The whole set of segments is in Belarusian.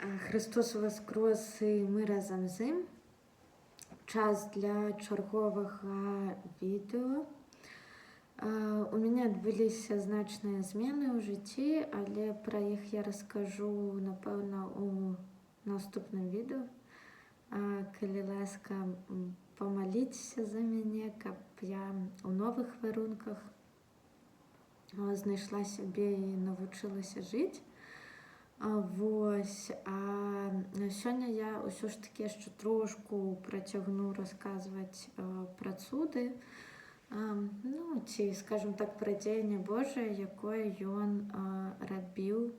Христос воскрес і ми разом з ним. Час для чергового відео. У мене відбулися значні зміни у житті, але про їх я розкажу, напевно, у наступному відео. Коли ласка, помоліться за мене, щоб я у нових варунках знайшла себе і навчилася жити. Ось, сьогодні я усе ж таки ще трошку протягну розказувати про цуди, ці, скажімо так, про діяння Боже, яке Він робив,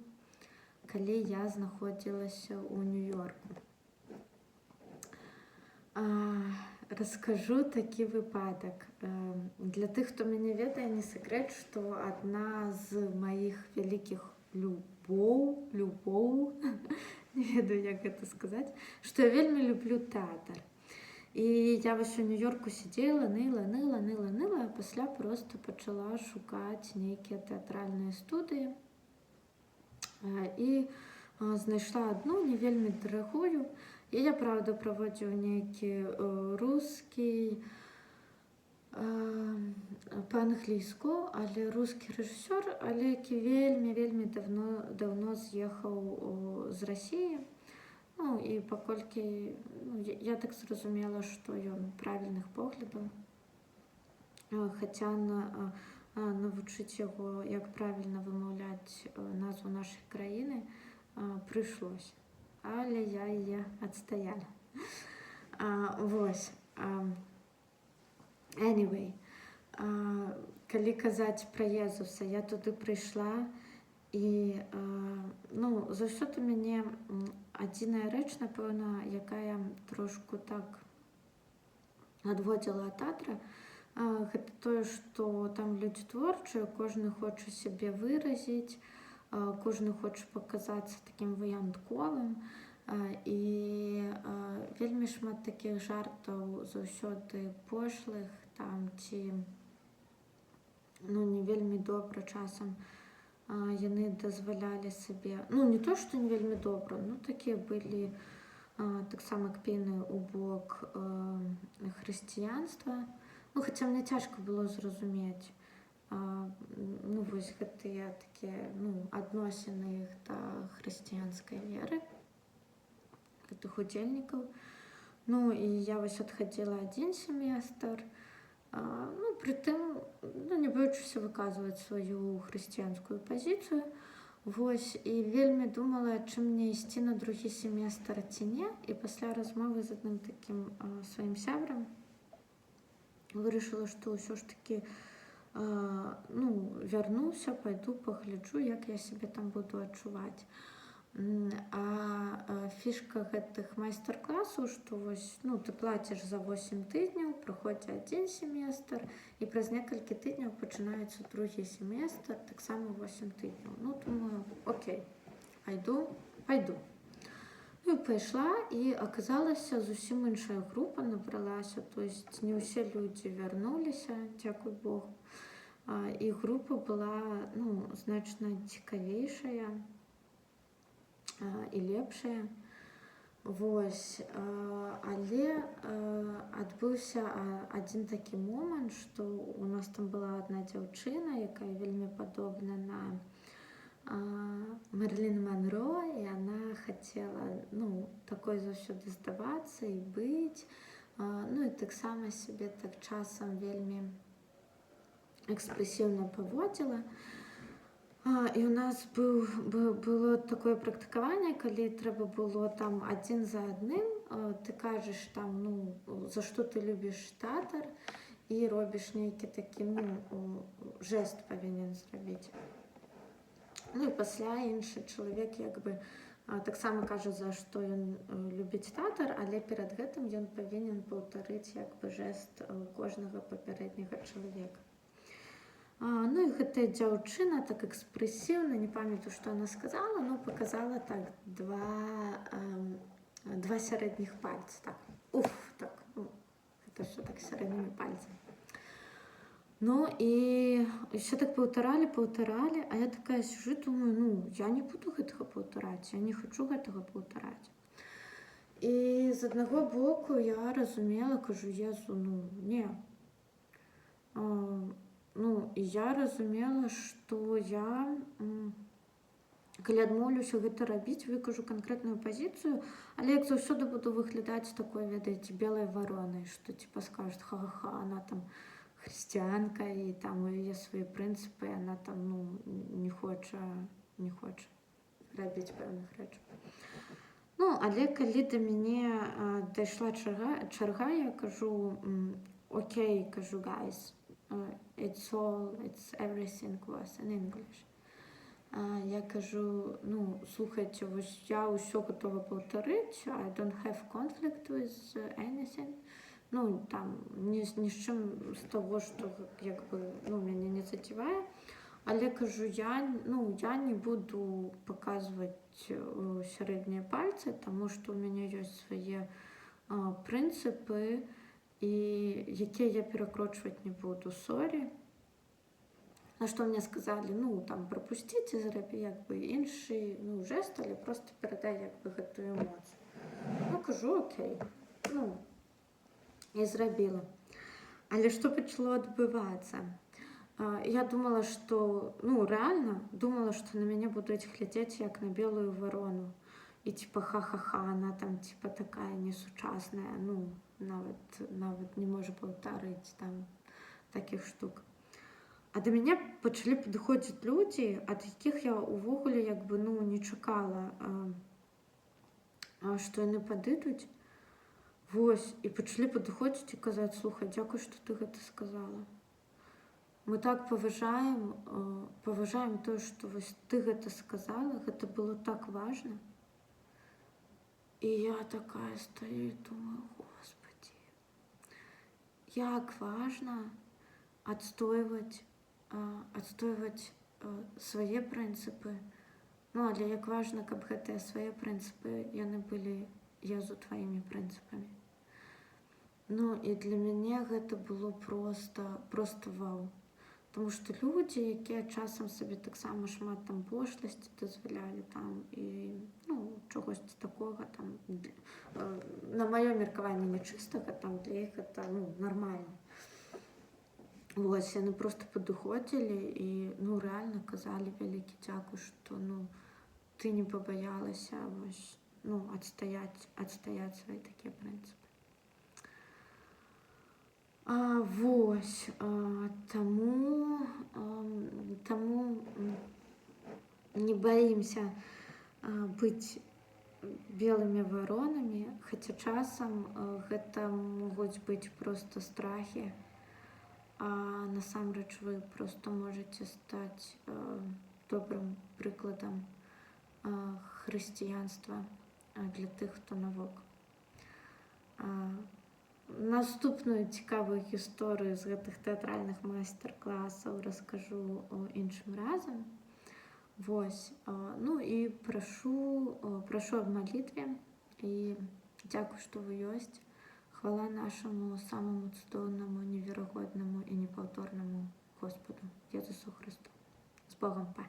коли я знаходилася у Нью-Йорку. Розкажу такий випадок. Для тих, хто мене відає, не секрет, що одна з моїх великих любов, не ведаю, як це сказати, що я вельми люблю театр. І я ось у Нью-Йорку сиділа, нила, а після просто почала шукати деякі театральні студії. І знайшла одну, не вельми дорогую. І я, правда, проводжу некий русский, по-англійську, але русский режисер, але який вельми давно з'їхав з Росії. Ну, і покольки, я так зрозуміла, що він правильних поглядів. Хоча навчити його, як правильно вимовляти назву нашої країни, прийшлось. Але я її відстояла. Ось. Anyway, коли казати про Єзуса, я туди прийшла, і завжди мені одна річ, напевно, яка я трошку так відводила від театру, це те, що там люди творчі, кожен хоче себе виразити, кожен хоче показатися таким винятковим. І вельми шмат таких жартів завжди пошлих, там ці, не вельми добре часом вони дозволяли собі, не то, що не вельми добре, такі були так само кпійний у бок християнства. Хоча мені тяжко було зрозуміти, ось ці такі, відносини їх до християнської віри, этих удельников. І я ось відходила один семестр, при тим, не боючися виказувати свою християнську позицію. Ось, і вельми думала, чи мені йти на другий семестр, чи ні. І після розмови з одним таким своїм сябром вирішила, що все ж таки вернуся, пойду, погляджу, як я себе там буду відчувати. А фішка этих майстер-класів, що ось, ти платиш за 8 тижнів, проходить один семестр, і через кілька тижнів починається другий семестр, так само 8 тижнів. Думаю, окей, пойду. І пішла, і оказалася зовсім інша група набралася, тобто не всі люди вернулися, дякую Богу. І група була, значно цікавіша і лепшая. Ось. Але відбувся один такий момент, що у нас там була одна дівчина, яка вельми подобна на Мерлін Монро, і вона хотіла, такою завжди здаватися і бути. І так само себе так часом вельми експресивно поводила. І у нас було таке практикування, коли треба було там один за одним, ти кажеш там, за що ти любиш театр, і робиш некий такий, жест повинен зробити. І після інший чоловік, так само каже, за що він любить театр, але перед цим він повинен повторити, жест кожного попереднього чоловіка. І ця дівчина так експресивно, не пам'ятаю, що вона сказала, але показала так два середніх пальці. Так, це що так середніми пальцями. Ну і ще так паўтаралі, а я такая сижу, думаю, ну, я не буду гэтага паўтараць, я не хочу гэтага паўтараць. І з аднаго боку я разумела, кажу, Езу, ну, не. Ну, і я разумела, што я, калі адмоўлюся гэта рабіць, выкажу канкрэтную пазіцыю, але як заўсёды буду выглядаць такой, ведаеце, белай варонай, што типа скажуць, ха-ха-ха, она там хрысціянка, і там у яе свае прынцыпы, яна там, ну, не хоча рабіць пэўных рэчаў. Ну, але калі да мяне дайшла чарга, я кажу, окей, кажу, guys, it's everything was in English. Я кажу, ну, слухайте, ось я ўсё готова паўтарыць, I don't have conflict with anything. Ну, там, ні з чым з того, што, як бы, ну, мяне не зацівае. Але, кажу, я не буду паказваць сярэднія пальцы, таму што ў мяне ёсць свае прынцыпы, і якія я перакрочваць не буду, сорі. На што мне сказалі, ну, там, прапусціце, зрабі, як бы, іншы, ну, жэст, але просто перадай, як бы, гэтую эмоцыю. Ну, кажу, окей. Ну, і зрабіла. Але што пачало адбывацца? Я думала, што, ну, рэальна думала, што на мяне будуць глядзець як на белую варону. І типа ха-ха-ха, она там типа такая несучасная, ну, нават не можа паўтарыць там такіх штук. А да мяне пачалі падыходзіць людзі, ад якіх я ўвогуле, як бы, ну, не чакала, што яны падыдуць. Вось, і пачалі падыходзіць і казаць, слухай, дзякуй, што ты гэта сказала. Мы так паважаем тое, што вось ты гэта сказала, гэта было так важна. І я такая стаю і думаю, господи, як важна адстойваць свае прынцыпы. Ну, але як важна, каб гэтыя свае прынцыпы, яны былі, Езу, тваімі прынцыпамі. Ну, і для мяне гэта было просто вау. Тому што людзі, якія часам сабе таксама шмат там пошласці дазвалялі там і, ну, чагосьці такога там, на маё меркаванне нечыстага, там для іх гэта, ну, нармальна. Вось, яны просто падыходзілі і, ну, рэальна казалі вялікі дзякуй, што, ну, ты не пабаялася, вось, ну, адстаяць свае такія прынцыпы. Вось, таму не баімся быць белымі варонамі, хаця часам гэта могуць быць проста страхі, а насамрэч вы проста можаце стаць добрым прыкладам хрысціянства для тых, хто навокал. Наступную цікавую гісторыю з гэтых тэатральных майстар-класаў раскажу іншым разам. Вось, ну і прашу аб малітве і дзякуй, што вы ёсць. Хвала нашаму самаму цудоўнаму, неверагоднаму і непаўторнаму Господу Езусу Хрысту. З Богом, па!